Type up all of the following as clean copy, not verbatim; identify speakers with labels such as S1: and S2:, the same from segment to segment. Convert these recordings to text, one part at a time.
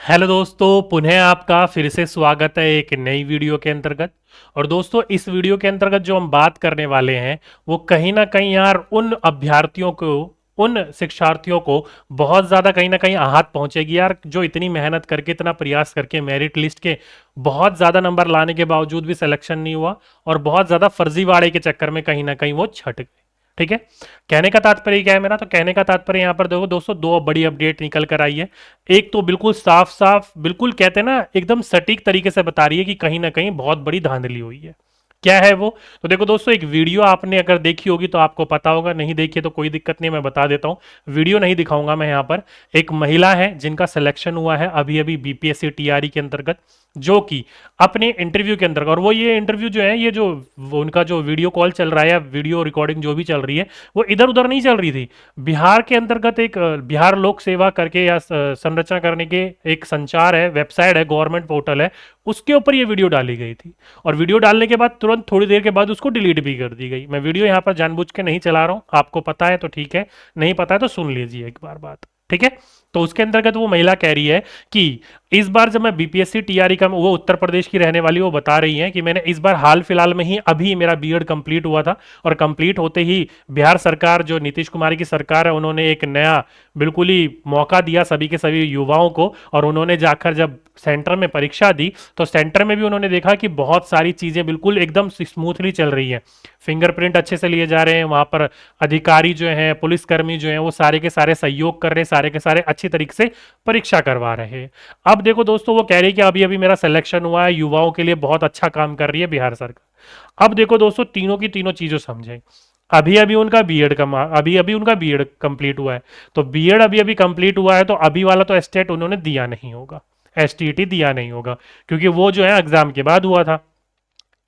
S1: Hello दोस्तों, पुनः आपका फिर से स्वागत है एक नई वीडियो के अंतर्गत। और दोस्तों, इस वीडियो के अंतर्गत जो हम बात करने वाले हैं वो कहीं ना कहीं यार उन अभ्यर्थियों को, उन शिक्षार्थियों को बहुत ज़्यादा कहीं ना कहीं आहत पहुंचेगी यार, जो इतनी मेहनत करके इतना प्रयास करके मेरिट लिस्ट के बहुत ज़्यादा नंबर लाने के बावजूद भी सिलेक्शन नहीं हुआ और बहुत ज़्यादा फर्जीवाड़े के चक्कर में कहीं ना कहीं वो छट गए। ठीक है। कहने का तात्पर्य क्या है मेरा? तो कहने का तात्पर्य यहाँ पर देखो दोस्तों, दो बड़ी अपडेट निकल कर आई है। एक तो बिल्कुल साफ साफ, बिल्कुल कहते हैं ना, एकदम सटीक तरीके से बता रही है कि कहीं ना कहीं बहुत बड़ी धांधली हुई है। क्या है वो? तो देखो दोस्तों, एक वीडियो आपने अगर देखी होगी तो आपको पता होगा, नहीं देखी तो कोई दिक्कत नहीं, मैं बता देता हूँ। वीडियो नहीं दिखाऊंगा मैं यहाँ पर। एक महिला है जिनका सिलेक्शन हुआ है अभी अभी बीपीएससी टीआरई के अंतर्गत, जो कि अपने इंटरव्यू के अंदर, और वो ये इंटरव्यू जो है, ये जो वो उनका जो वीडियो कॉल चल रहा है या वीडियो रिकॉर्डिंग जो भी चल रही है, वो इधर उधर नहीं चल रही थी। बिहार के अंतर्गत एक बिहार लोक सेवा करके या संरचना करने के एक संचार है, वेबसाइट है, गवर्नमेंट पोर्टल है, उसके ऊपर ये वीडियो डाली गई थी। और वीडियो डालने के बाद तुरंत थोड़ी देर के बाद उसको डिलीट भी कर दी गई। मैं वीडियो यहाँ पर जानबूझ के नहीं चला रहा हूँ, आपको पता है तो ठीक है, नहीं पता है तो सुन लीजिए एक बार बात। ठीक है। तो उसके अंतर्गत वो महिला कह रही है कि इस बार जब मैं बीपीएससी टीआरई का, वो उत्तर प्रदेश की रहने वाली, वो बता रही हैं कि मैंने इस बार हाल फिलहाल में ही अभी मेरा बीएड कंप्लीट हुआ था, और कंप्लीट होते ही बिहार सरकार, जो नीतीश कुमार की सरकार है, उन्होंने एक नया बिल्कुल ही मौका दिया सभी के सभी युवाओं को। और उन्होंने जाकर जब सेंटर में परीक्षा दी तो सेंटर में भी उन्होंने देखा कि बहुत सारी चीज़ें बिल्कुल एकदम स्मूथली चल रही हैं। फिंगरप्रिंट अच्छे से लिए जा रहे हैं, वहाँ पर अधिकारी जो हैं, पुलिसकर्मी जो हैं, वो सारे के सारे सहयोग कर रहे हैं, सारे के सारे अच्छी तरीके से परीक्षा करवा रहे हैं। अब देखो दोस्तों, वो कह रही है कि अभी अभी मेरा सिलेक्शन हुआ है, युवाओं के लिए बहुत अच्छा काम कर रही है बिहार सरकार। अब देखो दोस्तों, तीनों की तीनों चीज़ें समझें। अभी अभी उनका बीएड का अभी अभी उनका बीएड कंप्लीट हुआ है, तो बीएड अभी अभी कंप्लीट हुआ है, तो अभी वाला तो स्टेट उन्होंने दिया नहीं होगा, एसटीईटी दिया नहीं होगा, क्योंकि वो जो है एग्जाम के बाद हुआ था।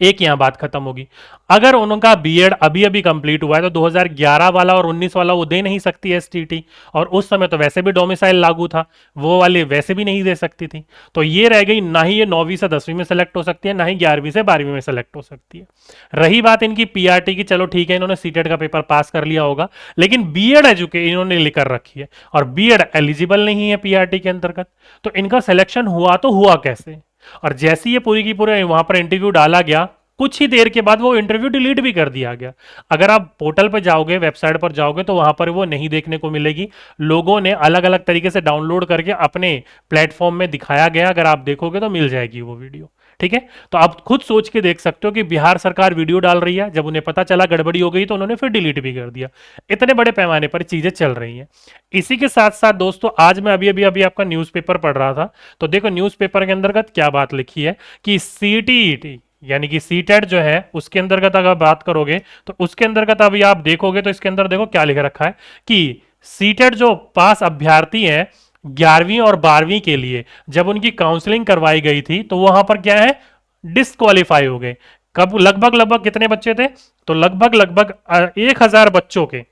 S1: एक यहां बात खत्म होगी। अगर उनका बीएड अभी अभी कंप्लीट हुआ है तो 2011 वाला और 19 वाला वो दे नहीं सकती एसटीटी, और उस समय तो वैसे भी डोमिसाइल लागू था, वो वाले वैसे भी नहीं दे सकती थी। तो ये रह गई, ना ही ये 9वीं से 10वीं में सेलेक्ट हो सकती है, ना ही 11वीं से 12वीं में सेलेक्ट हो सकती है। रही बात इनकी पीआरटी की, चलो ठीक है, इन्होंने सीटेट का पेपर पास कर लिया होगा, लेकिन बीएड एजुकेशन इन्होंने लेकर रखी है और बीएड एलिजिबल नहीं है पीआरटी के अंतर्गत। तो इनका सिलेक्शन हुआ तो हुआ कैसे? और जैसे ये पूरी की पूरे वहां पर इंटरव्यू डाला गया, कुछ ही देर के बाद वो इंटरव्यू डिलीट भी कर दिया गया। अगर आप पोर्टल पर जाओगे, वेबसाइट पर जाओगे, तो वहां पर वो नहीं देखने को मिलेगी। लोगों ने अलग अलग तरीके से डाउनलोड करके अपने प्लेटफॉर्म में दिखाया गया, अगर आप देखोगे तो मिल जाएगी वो वीडियो। ठीक है। तो आप खुद सोच के देख सकते हो कि बिहार सरकार वीडियो डाल रही है, जब उन्हें पता चला गड़बड़ी हो गई तो उन्होंने फिर डिलीट भी कर दिया। इतने बड़े पैमाने पर चीजें चल रही हैं। इसी के साथ साथ दोस्तों, आज मैं अभी अभी अभी आपका न्यूज़पेपर पढ़ रहा था, तो देखो न्यूज़पेपर के अंतर्गत क्या बात लिखी है कि सीटीईटी यानी कि सीटेट जो है, उसके अंतर्गत अगर बात करोगे तो उसके अंतर्गत अभी आप देखोगे तो इसके अंदर देखो क्या लिख रखा है कि सीटेट जो पास अभ्यर्थी हैं 11वीं और 12वीं के लिए, जब उनकी काउंसलिंग करवाई गई थी तो वहां पर क्या है, डिस्क्वालीफाई हो गए। कब? लगभग लगभग कितने बच्चे थे? तो लगभग लगभग 1000 बच्चों के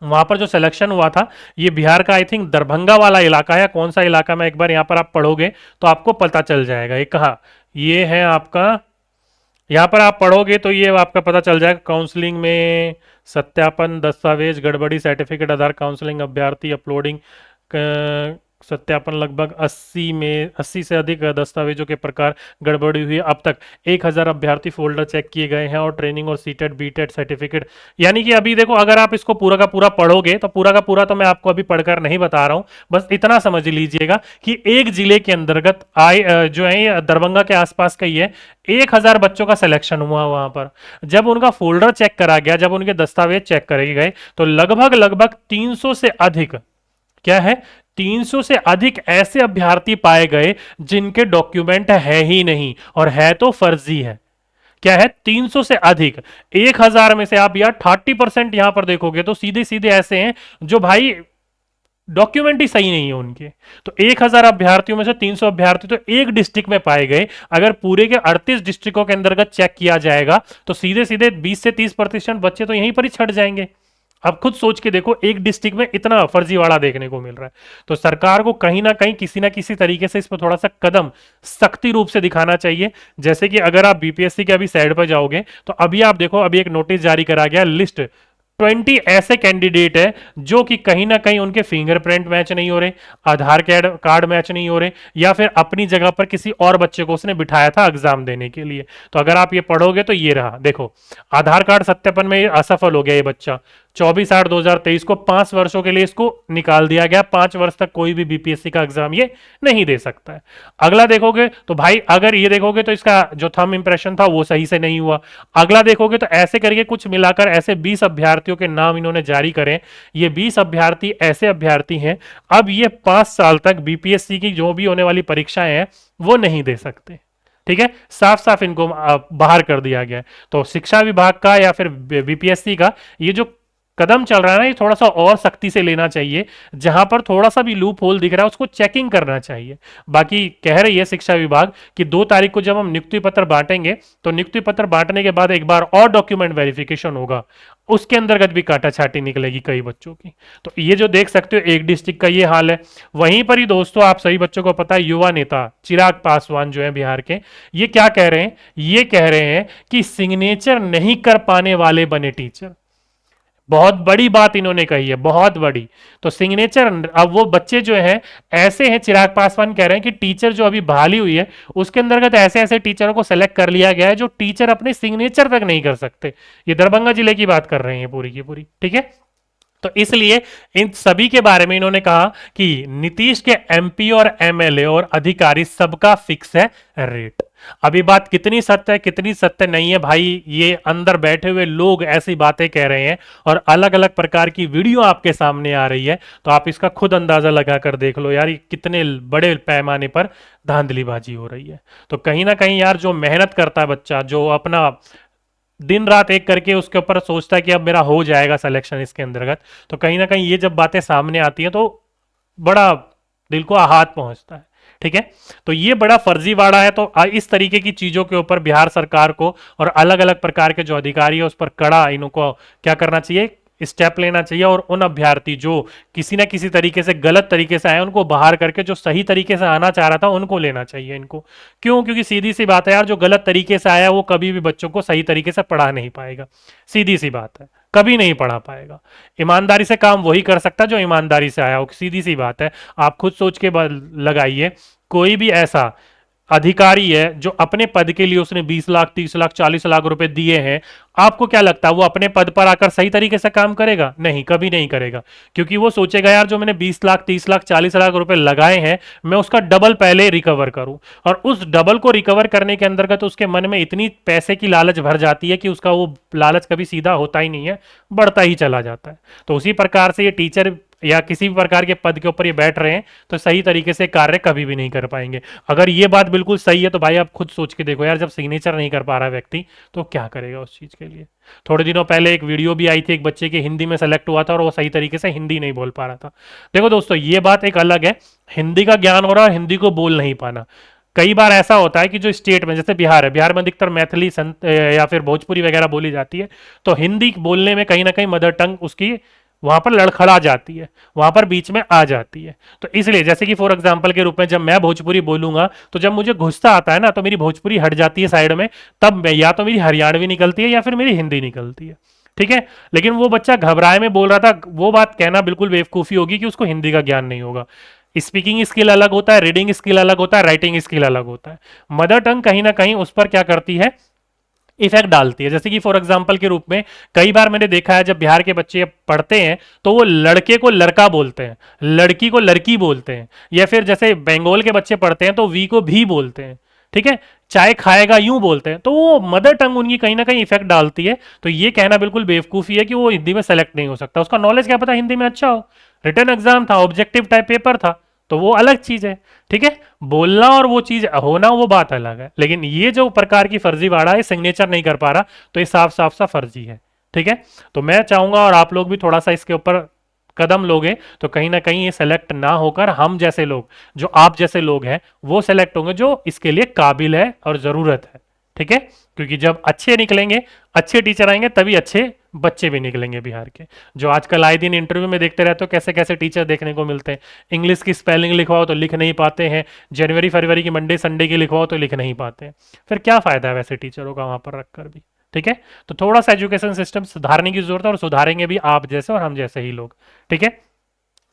S1: वहां पर जो सिलेक्शन हुआ था। ये बिहार का आई थिंक दरभंगा वाला इलाका है, कौन सा इलाका में एक बार यहाँ पर आप पढ़ोगे तो आपको पता चल जाएगा। ये कहा, ये है आपका, यहाँ पर आप पढ़ोगे तो ये आपका पता चल जाएगा। काउंसलिंग में सत्यापन दस्तावेज गड़बड़ी, सर्टिफिकेट आधार काउंसलिंग अभ्यर्थी अपलोडिंग सत्यापन लगभग 80 से अधिक दस्तावेजों के प्रकार गड़बड़ी हुई। अब तक 1000 अभ्यर्थी फोल्डर चेक किए गए हैं और ट्रेनिंग और सीटेट बीटेट सर्टिफिकेट, यानी कि अभी देखो, अगर आप इसको पूरा का पूरा पढ़ोगे तो पूरा का पूरा तो मैं आपको अभी पढ़कर नहीं बता रहा हूं, बस इतना समझ लीजिएगा कि एक जिले के अंतर्गत आए जो है दरभंगा के आसपास का ही है, 1000 बच्चों का सिलेक्शन हुआ वहां पर। जब उनका फोल्डर चेक करा गया, जब उनके दस्तावेज चेक करे गए, तो लगभग लगभग 300 से अधिक, क्या है, 300 से अधिक ऐसे अभ्यर्थी पाए गए जिनके डॉक्यूमेंट है ही नहीं, और है तो फर्जी है। क्या है? 300 से अधिक। 1000 में से आप यार 30% यहां पर देखोगे तो सीधे सीधे ऐसे हैं जो भाई डॉक्यूमेंट ही सही नहीं है उनके। तो 1000 अभ्यर्थियों में से 300 अभ्यर्थी तो एक डिस्ट्रिक्ट में पाए गए। अगर पूरे के 38 डिस्ट्रिक्टों के अंतर्गत चेक किया जाएगा तो सीधे सीधे 20 से 30% बच्चे तो यहीं पर ही छट जाएंगे। अब खुद सोच के देखो, एक डिस्ट्रिक्ट में इतना फर्जीवाड़ा देखने को मिल रहा है। तो सरकार को कहीं ना कहीं किसी ना किसी तरीके से इस पर थोड़ा सा कदम सख्ती रूप से दिखाना चाहिए। जैसे कि अगर आप बीपीएससी के अभी साइड पर जाओगे तो अभी आप देखो, अभी एक नोटिस जारी करा गया, लिस्ट 20 ऐसे कैंडिडेट है जो कि कहीं ना कहीं उनके फिंगरप्रिंट मैच नहीं हो रहे, आधार कार्ड मैच नहीं हो रहे, या फिर अपनी जगह पर किसी और बच्चे को उसने बिठाया था एग्जाम देने के लिए। तो अगर आप ये पढ़ोगे तो ये रहा, देखो आधार कार्ड सत्यापन में असफल हो गया ये बच्चा, 24/8/2023 को 5 वर्षों के लिए इसको निकाल दिया गया, 5 वर्ष तक कोई भी बीपीएससी का एग्जाम ये नहीं दे सकता है। अगला देखोगे तो भाई अगर ये देखोगे तो इसका जो थंब इंप्रेशन था वो सही से नहीं हुआ। अगला देखोगे तो ऐसे करके कुछ मिलाकर ऐसे 20 अभ्यर्थियों के नाम इन्होंने जारी करे। ये 20 अभ्यर्थी ऐसे अभ्यर्थी हैं, अब ये 5 साल तक बीपीएससी की जो भी होने वाली परीक्षाएं हैं वो नहीं दे सकते। ठीक है, साफ साफ इनको बाहर कर दिया गया है। तो शिक्षा विभाग का या फिर बीपीएससी का ये जो कदम चल रहा है ना, ये थोड़ा सा और सख्ती से लेना चाहिए। जहां पर थोड़ा सा भी लूप होल दिख रहा है उसको चेकिंग करना चाहिए। बाकी कह रही है शिक्षा विभाग कि 2 तारीख को जब हम नियुक्ति पत्र बांटेंगे तो नियुक्ति पत्र बांटने के बाद एक बार और डॉक्यूमेंट वेरिफिकेशन होगा, उसके अंतर्गत भी काटा छाटी निकलेगी कई बच्चों की। तो ये जो देख सकते हो एक डिस्ट्रिक्ट का ये हाल है। वहीं पर ही दोस्तों आप सभी बच्चों को पता है युवा नेता चिराग पासवान जो है बिहार के, ये क्या कह रहे हैं, ये कह रहे हैं कि सिग्नेचर नहीं कर पाने वाले बने टीचर। बहुत बड़ी बात इन्होंने कही है, बहुत बड़ी। तो सिग्नेचर, अब वो बच्चे जो हैं ऐसे हैं, चिराग पासवान कह रहे हैं कि टीचर जो अभी बहाली हुई है उसके अंतर्गत ऐसे ऐसे टीचरों को सेलेक्ट कर लिया गया है जो टीचर अपने सिग्नेचर तक नहीं कर सकते। ये दरभंगा जिले की बात कर रहे हैं पूरी की पूरी। ठीक है, तो इसलिए इन सभी के बारे में इन्होंने कहा कि नीतीश के एमपी और एमएलए और अधिकारी सबका फिक्स है रेट। अभी बात कितनी सत्य है कितनी सत्य नहीं है भाई, ये अंदर बैठे हुए लोग ऐसी बातें कह रहे हैं और अलग अलग प्रकार की वीडियो आपके सामने आ रही है, तो आप इसका खुद अंदाजा लगा कर देख लो यार, ये कितने बड़े पैमाने पर धांधलीबाजी हो रही है। तो कहीं ना कहीं यार जो मेहनत करता है बच्चा, जो अपना दिन रात एक करके उसके ऊपर सोचता है कि अब मेरा हो जाएगा सिलेक्शन इसके अंतर्गत, तो कहीं ना कहीं ये जब बातें सामने आती हैं तो बड़ा दिल को आहत पहुंचता है। ठीक है, तो ये बड़ा फर्जीवाड़ा है। तो इस तरीके की चीजों के ऊपर बिहार सरकार को और अलग अलग प्रकार के जो अधिकारी है उस पर कड़ा इनको क्या करना चाहिए, स्टेप लेना चाहिए, और उन अभ्यर्थी जो किसी ना किसी तरीके से गलत तरीके से आए उनको बाहर करके जो सही तरीके से आना चाह रहा था उनको लेना चाहिए इनको। क्यों? क्योंकि सीधी सी बात है यार, जो गलत तरीके से आया वो कभी भी बच्चों को सही तरीके से पढ़ा नहीं पाएगा। सीधी सी बात है, कभी नहीं पढ़ा पाएगा। ईमानदारी से काम वही कर सकता जो ईमानदारी से आया हो, सीधी सी बात है। आप खुद सोच के लगाइए, कोई भी ऐसा अधिकारी है जो अपने पद के लिए उसने 20 लाख 30 लाख 40 लाख रुपए दिए हैं, आपको क्या लगता है वो अपने पद पर आकर सही तरीके से काम करेगा? नहीं, कभी नहीं करेगा। क्योंकि वो सोचेगा यार जो मैंने 20 लाख 30 लाख 40 लाख रुपए लगाए हैं मैं उसका डबल पहले रिकवर करूं, और उस डबल को रिकवर करने के अंतर्गत उसके मन में इतनी पैसे की लालच भर जाती है कि उसका वो लालच कभी सीधा होता ही नहीं है, बढ़ता ही चला जाता है। तो उसी प्रकार से ये टीचर या किसी भी प्रकार के पद के ऊपर ये बैठ रहे हैं तो सही तरीके से कार्य कभी भी नहीं कर पाएंगे। अगर ये बात बिल्कुल सही है तो भाई आप खुद सोच के देखो यार, जब सिग्नेचर नहीं कर पा रहा व्यक्ति तो क्या करेगा उस चीज के लिए। थोड़े दिनों पहले एक वीडियो भी आई थी, एक बच्चे के हिंदी में सेलेक्ट हुआ था और वो सही तरीके से हिंदी नहीं बोल पा रहा था। देखो दोस्तों, ये बात एक अलग है, हिंदी का ज्ञान हो रहा है, हिंदी को बोल नहीं पाना। कई बार ऐसा होता है कि जो स्टेट में, जैसे बिहार है, बिहार में अधिकतर मैथिली या फिर भोजपुरी वगैरह बोली जाती है, तो हिंदी बोलने में कहीं ना कहीं मदर टंग उसकी वहां पर लड़खड़ा जाती है, वहां पर बीच में आ जाती है। तो इसलिए जैसे कि फॉर एग्जांपल के रूप में जब मैं भोजपुरी बोलूंगा तो जब मुझे गुस्सा आता है ना तो मेरी भोजपुरी हट जाती है साइड में, तब मैं या तो मेरी हरियाणवी निकलती है या फिर मेरी हिंदी निकलती है। ठीक है, लेकिन वो बच्चा घबराए में बोल रहा था, वो बात कहना बिल्कुल बेवकूफी होगी कि उसको हिंदी का ज्ञान नहीं होगा। स्पीकिंग स्किल अलग होता है, रीडिंग स्किल अलग होता है, राइटिंग स्किल अलग होता है। मदर टंग कहीं ना कहीं उस पर क्या करती है, इफेक्ट डालती है। जैसे कि फॉर एग्जांपल के रूप में कई बार मैंने देखा है जब बिहार के बच्चे पढ़ते हैं तो वो लड़के को लड़का बोलते हैं, लड़की को लड़की बोलते हैं, या फिर जैसे बंगाल के बच्चे पढ़ते हैं तो वी को भी बोलते हैं। ठीक है, चाय खाएगा यूं बोलते हैं, तो वो मदर टंग उनकी कहीं ना कहीं इफेक्ट डालती है। तो ये कहना बिल्कुल बेवकूफी है कि वो हिंदी में सेलेक्ट नहीं हो सकता। उसका नॉलेज क्या पता हिंदी में अच्छा हो, रिटर्न एग्जाम था, ऑब्जेक्टिव टाइप पेपर था, तो वो अलग चीज है। ठीक है, बोलना और वो चीज होना वो बात अलग है। लेकिन ये जो प्रकार की फर्जीवाड़ा है, सिग्नेचर नहीं कर पा रहा, तो ये साफ साफ सा फर्जी है। ठीक है, तो मैं चाहूंगा और आप लोग भी थोड़ा सा इसके ऊपर कदम लोगे तो कहीं ना कहीं ये सेलेक्ट ना होकर हम जैसे लोग, जो आप जैसे लोग हैं, वो सेलेक्ट होंगे जो इसके लिए काबिल है और जरूरत है। ठीक है, क्योंकि जब अच्छे निकलेंगे, अच्छे टीचर आएंगे, तभी अच्छे बच्चे भी निकलेंगे बिहार के। जो आजकल आए दिन इंटरव्यू में देखते रहते हो कैसे कैसे टीचर देखने को मिलते हैं, इंग्लिश की स्पेलिंग लिखवाओ तो लिख नहीं पाते हैं, जनवरी फरवरी की मंडे संडे की लिखवाओ तो लिख नहीं पाते हैं। फिर क्या फायदा है वैसे टीचरों का वहां पर रखकर भी? ठीक है। तो थोड़ा सा एजुकेशन सिस्टम सुधारने की जरूरत है, और सुधारेंगे भी आप जैसे और हम जैसे ही लोग। ठीक है।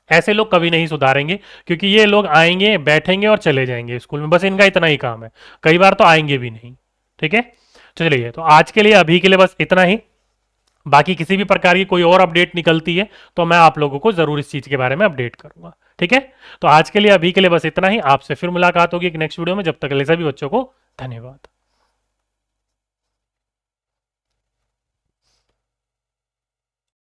S1: ऐसे लोग कभी नहीं सुधारेंगे, क्योंकि ये लोग आएंगे, बैठेंगे और चले जाएंगे स्कूल में, बस इनका इतना ही काम है। कई बार तो आएंगे भी नहीं। ठीक है। तो चलिए, तो आज के लिए, अभी के लिए बस इतना ही। बाकी किसी भी प्रकार की कोई और अपडेट निकलती है तो मैं आप लोगों को जरूर इस चीज के बारे में अपडेट करूंगा। ठीक है। तो आज के लिए, अभी के लिए बस इतना ही। आपसे फिर मुलाकात होगी एक नेक्स्ट वीडियो में। जब तक के लिए सभी बच्चों को धन्यवाद।